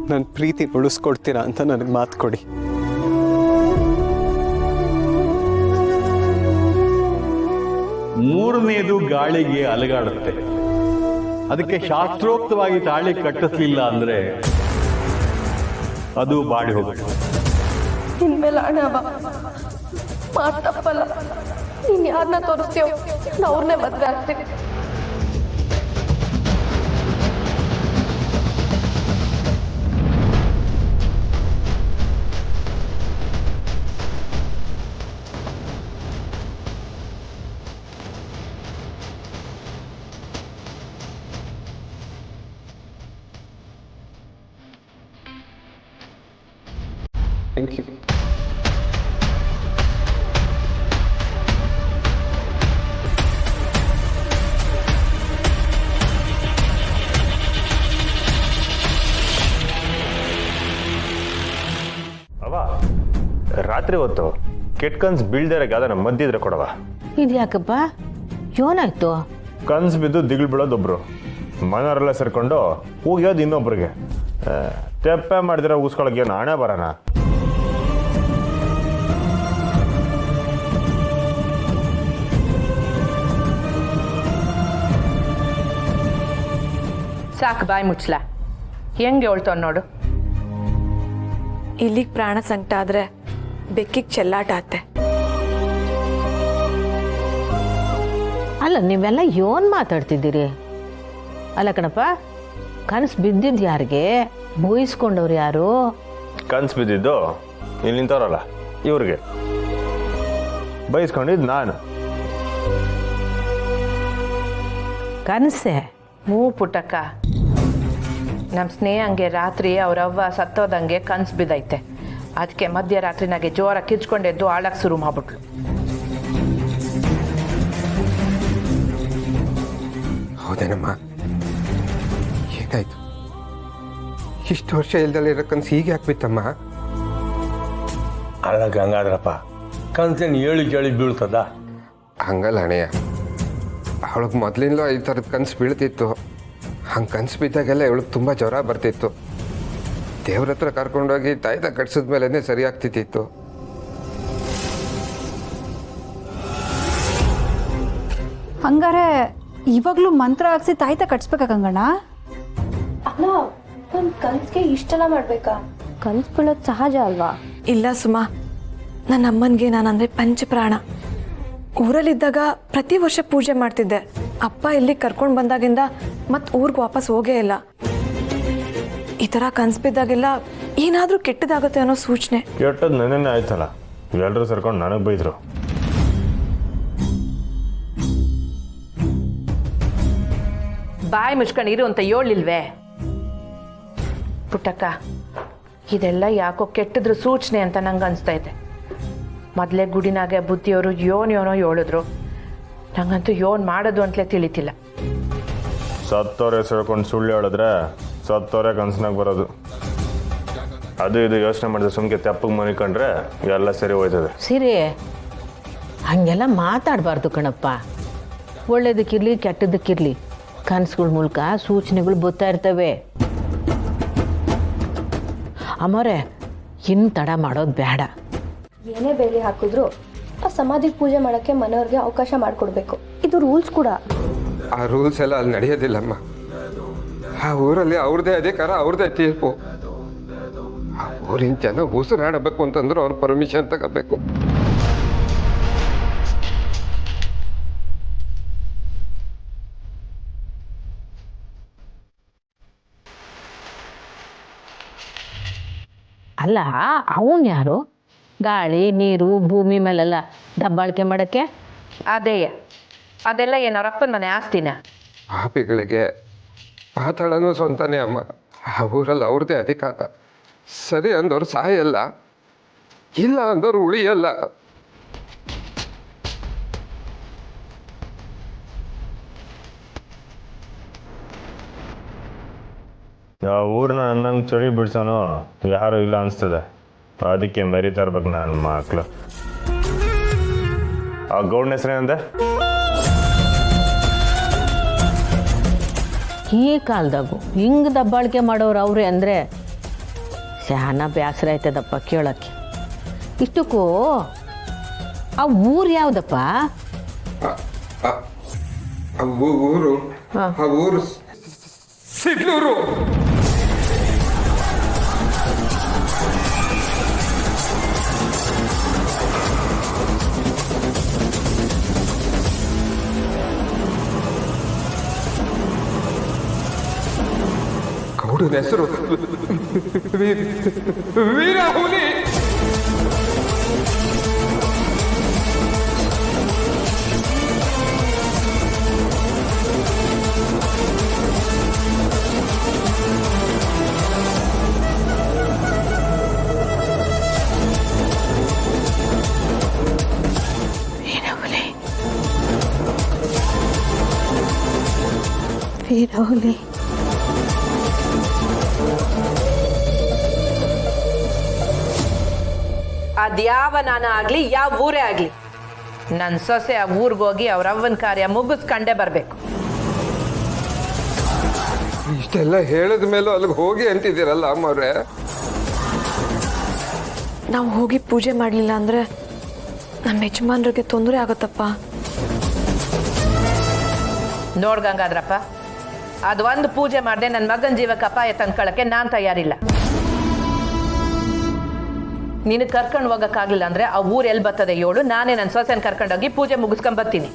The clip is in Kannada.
ನನ್ನ ಪ್ರೀತಿ ಉಳಿಸ್ಕೊಡ್ತೀರಾ ಅಂತ ನನಗೆ ಮಾತು ಕೊಡಿ. ಮೂರನೇದು ಗಾಳಿಗೆ ಅಲಗಾಡುತ್ತೆ. ಅದಕ್ಕೆ ಶಾಸ್ತ್ರೋಕ್ತವಾಗಿ ತಾಳಿ ಕಟ್ಟಿಸ್ಲಿಲ್ಲ ಅಂದ್ರೆ ಅದು ಬಾಡಿ ಹೋಗುತ್ತೆ. ಇನ್ಮೇಲೆ ಹಣ ಮಾತು ತಪ್ಪಲ್ಲ. ನೀನು ಯಾರನ್ನ ತೋರಿಸ್ತೀಯೋ ಅವ್ರನ್ನೇ ಮದುವೆ ಆಗ್ತೀನಿ. Thank you. ಅವ ರಾತ್ರಿ ಹೊತ್ತು ಕೆಟ್ಟ ಕನ್ಸು ಬೀಳ್ದಾರೆ ಅದನ್ನ ಮದ್ದಿದ್ರೆ ಕೊಡವ. ಇದ್ಯಾಕಪ್ಪ, ಏನಾಯ್ತು? ಕನ್ಸು ಬಿದ್ದು ದಿಗ್ಳು ಬೀಳೋದೊಬ್ರು, ಮನೆಯವರೆಲ್ಲ ಸೇರ್ಕೊಂಡು ಹೋಗ್ಯೋದು ಇನ್ನೊಬ್ರಿಗೆ. ತೆಪ್ಪೆ ಮಾಡಿದ್ರೆ ಊಸ್ಕೊಳಕ್ಕೆ ಏನು ಹಣೆ ಬರೋಣ? ಸಾಕು, ಬಾಯಿ ಮುಚ್ಚಲ. ಹೆಂಗೆ ಹೇಳ್ತಾವ ನೋಡು. ಇಲ್ಲಿಗೆ ಪ್ರಾಣ ಸಂಕಟ ಆದ್ರೆ ಬೆಕ್ಕಿಗೆ ಚೆಲ್ಲಾಟ ಆತ್ತೆ. ಅಲ್ಲ, ನೀವೆಲ್ಲ ಏನ್ ಮಾತಾಡ್ತಿದ್ದೀರಿ? ಅಲ್ಲ ಕಣಪ್ಪ, ಕನಸು ಬಿದ್ದಿದ್ದು ಯಾರಿಗೆ? ಬೋಯಿಸ್ಕೊಂಡವ್ರು ಯಾರು? ಕನ್ಸು ಬಿದ್ದಿದ್ದು ಇಲ್ಲಿ ನಿಂತವ್ರಲ್ಲ ಇವ್ರಿಗೆ, ಬಯಸ್ಕೊಂಡಿದ್ದು ನಾನು. ಕನಸೆ? ಪುಟ್ಟಕ್ಕ, ನಮ್ಮ ಸ್ನೇಹಂಗೆ ರಾತ್ರಿ ಅವ್ರವ್ವ ಸತ್ತೋದಂಗೆ ಕನ್ಸು ಬಿದ್ದೈತೆ. ಅದಕ್ಕೆ ಮಧ್ಯರಾತ್ರಿನಾಗೆ ಜೋರ ಕಿಚ್ಕೊಂಡೆದ್ದು ಆಳಕ್ಕೆ ಶುರು ಮಾಡ್ಬಿಟ್ಲು. ಹೌದೇನಮ್ಮ? ಹೇಗಾಯ್ತು? ಇಷ್ಟು ವರ್ಷ ಇಲ್ದಲ್ಲಿರೋ ಕನ್ಸು ಹೀಗೆ ಹಾಕ್ಬಿತ್ತಮ್ಮ? ಅಲ್ಲ ಗಂಗಾದ್ರಪ್ಪ, ಕನ್ಸೇನು ಏಳು ಕೇಳಿ ಬೀಳ್ತದ? ಹಂಗಲ್ಲ ಅಣ್ಣಯ್ಯ, ಅವಳಿಗೆ ಮೊದಲಿಂದಲೂ ಈ ಥರದ ಕನ್ಸು ಬೀಳ್ತಿತ್ತು. ಹಂಗೆ ಕನ್ಸು ಬಿದ್ದಾಗೆಲ್ಲ ಇವಳಿಗೆ ತುಂಬ ಜ್ವರ ಬರ್ತಿತ್ತು. ದೇವ್ರ ಹತ್ರ ಕರ್ಕೊಂಡೋಗಿ ತಾಯ್ದ ಕಟ್ಸಿದ ಮೇಲೇ ಸರಿ ಆಗ್ತಿತ್ತು. ಹಂಗಾರೆ ಇವಾಗಲೂ ಮಂತ್ರ ಹಾಕ್ಸಿ ತಾಯ್ತ ಕಟ್ಸ್ಬೇಕಾ ಗಂಗಣ್ಣ? ಅಲ್ಲ, ಒಂದು ಕನ್ಸಿಗೆ ಇಷ್ಟೆಲ್ಲ ಮಾಡ್ಬೇಕಾ? ಕನ್ಸು ಬೀಳೋದು ಸಹಜ ಅಲ್ವಾ? ಇಲ್ಲ ಸುಮಾ, ನನ್ನ ಅಮ್ಮನಿಗೆ ನಾನಂದ್ರೆ ಪಂಚಪ್ರಾಣ. ಊರಲ್ಲಿದ್ದಾಗ ಪ್ರತಿ ವರ್ಷ ಪೂಜೆ ಮಾಡ್ತಿದ್ದೆ. ಅಪ್ಪ ಇಲ್ಲಿಗೆ ಕರ್ಕೊಂಡು ಬಂದಾಗಿಂದ ಮತ್ತೆ ಊರಿಗೆ ವಾಪಸ್ ಹೋಗೇ ಇಲ್ಲ. ಈ ಥರ ಕನ್ಸು ಬಿದ್ದಾಗೆಲ್ಲ ಏನಾದರೂ ಕೆಟ್ಟದಾಗುತ್ತೆ ಅನ್ನೋ ಸೂಚನೆ. ಕೆಟ್ಟದ್ದು ನನ್ನೇ ಆಯ್ತಲ್ಲ, ಎಲ್ಲರೂ ಸೇರ್ಕೊಂಡು ನನಗೆ ಬೈದ್ರು. ಬಾಯಿ ಮುಚ್ಕೊಂಡು ಇರು ಅಂತ ಹೇಳಿಲ್ವೇ? ಪುಟ್ಟಕ್ಕ, ಇದೆಲ್ಲ ಯಾಕೋ ಕೆಟ್ಟದ್ರ ಸೂಚನೆ ಅಂತ ನಂಗೆ ಅನಿಸ್ತೈತೆ. ಮೊದಲೇ ಗುಡಿನಾಗೆ ಬುದ್ಧಿಯವರು ಯೋನೋ ಹೇಳಿದ್ರು. ನಂಗಂತೂ ಯೋನ್ ಮಾಡೋದು ಅಂತಲೇ ತಿಳಿತಿಲ್ಲ. ಸತ್ತೋರೆ ಸೇರ್ಕೊಂಡು ಸುಳ್ಳು ಹೇಳಿದ್ರೆ ಸತ್ತೋರೆ ಕನ್ಸ್ನಾಗ ಬರೋದು. ಅದು ಇದು ಯೋಚನೆ ಮಾಡಿದ್ರೆ ಸುಮ್ಕೆ ತೆಪ್ಪಗೆ ಮನಿಕೊಂಡ್ರೆ ಎಲ್ಲ ಸರಿ ಹೋಯ್ತದೆ. ಸಿರಿ, ಹಂಗೆಲ್ಲ ಮಾತಾಡಬಾರ್ದು ಕಣಪ್ಪ. ಒಳ್ಳೇದಕ್ಕಿರ್ಲಿ ಕೆಟ್ಟದಕ್ಕಿರ್ಲಿ ಕನಸುಗಳ ಮೂಲಕ ಸೂಚನೆಗಳು ಬರ್ತಾ ಇರ್ತವೆ. ಅಮ್ಮೋರೆ, ಇನ್ನು ತಡ ಮಾಡೋದು ಬೇಡ. ಏನೇ ಬೇಲಿ ಹಾಕಿದ್ರು ಆ ಸಮಾಧಿಗೆ ಪೂಜೆ ಮಾಡೋಕ್ಕೆ ಮನೆಯವ್ರಿಗೆ ಅವಕಾಶ ಮಾಡಿಕೊಡ್ಬೇಕು. ಇದು ರೂಲ್ಸ್ ಕೂಡ. ಆ ರೂಲ್ಸ್ ಎಲ್ಲ ಅಲ್ಲಿ ನಡೆಯೋದಿಲ್ಲಮ್ಮ. ಆ ಊರಲ್ಲಿ ಅವ್ರದ್ದೇ ಅಧಿಕಾರ, ಅವ್ರದ್ದೇ ತೀರ್ಪು. ಆ ಊರಿನ ಜನ ಉಸಿರಾಡಬೇಕು ಅಂತಂದ್ರೆ ಅವ್ರ ಪರ್ಮಿಷನ್ ತಗೋಬೇಕು. ಅಲ್ಲ, ಅವನು ಯಾರು? ಗಾಳಿ ನೀರು ಭೂಮಿ ಮೇಲೆಲ್ಲ ದಬ್ಬಾಳಿಕೆ ಮಾಡೋಕ್ಕೆ? ಅದೆಲ್ಲ ಏನವ್ರಪ್ಪನ ಮನೆ ಆಸ್ತಿನ? ಪಾಪಿಗಳಿಗೆ ಪಾತಾಳನೂ ಸ್ವಂತನೇ ಅಮ್ಮ. ಆ ಊರಲ್ಲಿ ಅವ್ರದ್ದೇ ಅಧಿಕಾರ. ಸರಿ ಅಂದವ್ರು ಸಾಯಲ್ಲ, ಇಲ್ಲ ಅಂದವ್ರು ಉಳಿಯಲ್ಲ. ಯಾವ ಊರನ್ನ ನನ್ನಂಗೆ ಚಳಿ ಬಿಡ್ಸೋನೋ ಯಾರು ಇಲ್ಲ ಅನಿಸ್ತದೆ. ಅದಕ್ಕೆ ಮರಿತಾ ಇರ್ಬೇಕು ನನ್ನ ಮಕ್ಕಳು. ಆ ಗೌಡ್ನ ಹೆಸರೇನಂದೆ? ಈ ಕಾಲದಾಗು ಹಿಂಗೆ ದಬ್ಬಾಳಿಕೆ ಮಾಡೋರು ಅವ್ರೆ ಅಂದರೆ ಶಾನ ಬೇಸರ ಆಯ್ತದಪ್ಪ ಕೇಳೋಕ್ಕೆ. ಇಷ್ಟಕ್ಕೂ ಆ ಊರು ಯಾವುದಪ್ಪ? ಊರು ಆ ಊರು ಸಿಡ್ಲೂರು. ಗೌಡನ ಹೆಸರು ವೀರ ಹುಲಿ. ವೀರಹುಲಿ. ಅದ್ಯಾವ ನಾನು ಆಗ್ಲಿ ಯಾವ ಊರೇ ಆಗ್ಲಿ ನನ್ನ ಸೊಸೆ ಆ ಊರಿಗೋಗಿ ಅವ್ರ ಅವ್ವನ ಕಾರ್ಯ ಮುಗಿಸ್ಕೊಂಡೇ ಬರಬೇಕು. ಇಷ್ಟೆಲ್ಲ ಹೇಳಿದ ಮೇಲೂ ಅಲ್ಲಿಗೆ ಹೋಗಿ ಅಂತಿದ್ದೀರಲ್ಲ ಅಮ್ಮವ್ರೆ. ನಾವು ಹೋಗಿ ಪೂಜೆ ಮಾಡಲಿಲ್ಲ ಅಂದರೆ ನಮ್ಮ ಯಜಮಾನ್ರಿಗೆ ತೊಂದರೆ ಆಗುತ್ತಪ್ಪ. ನೋಡ್ಗಂಗಾದ್ರಪ್ಪ, ಅದು ಒಂದು ಪೂಜೆ ಮಾಡದೆ ನನ್ನ ಮಗನ ಜೀವಕ್ಕೆ ಅಪಾಯ ತಂದ್ಕೊಳ್ಳೋಕ್ಕೆ ನಾನು ತಯಾರಿಲ್ಲ. ನಿನಗೆ ಕರ್ಕೊಂಡು ಹೋಗೋಕ್ಕಾಗಲಿಲ್ಲ ಅಂದರೆ ಆ ಊರು ಎಲ್ಲಿ ಬರ್ತದೆ ಏಳು, ನಾನೇ ನನ್ನ ಸೊಸೆನ ಕರ್ಕೊಂಡೋಗಿ ಪೂಜೆ ಮುಗಿಸ್ಕೊಂಡ್ ಬರ್ತೀನಿ.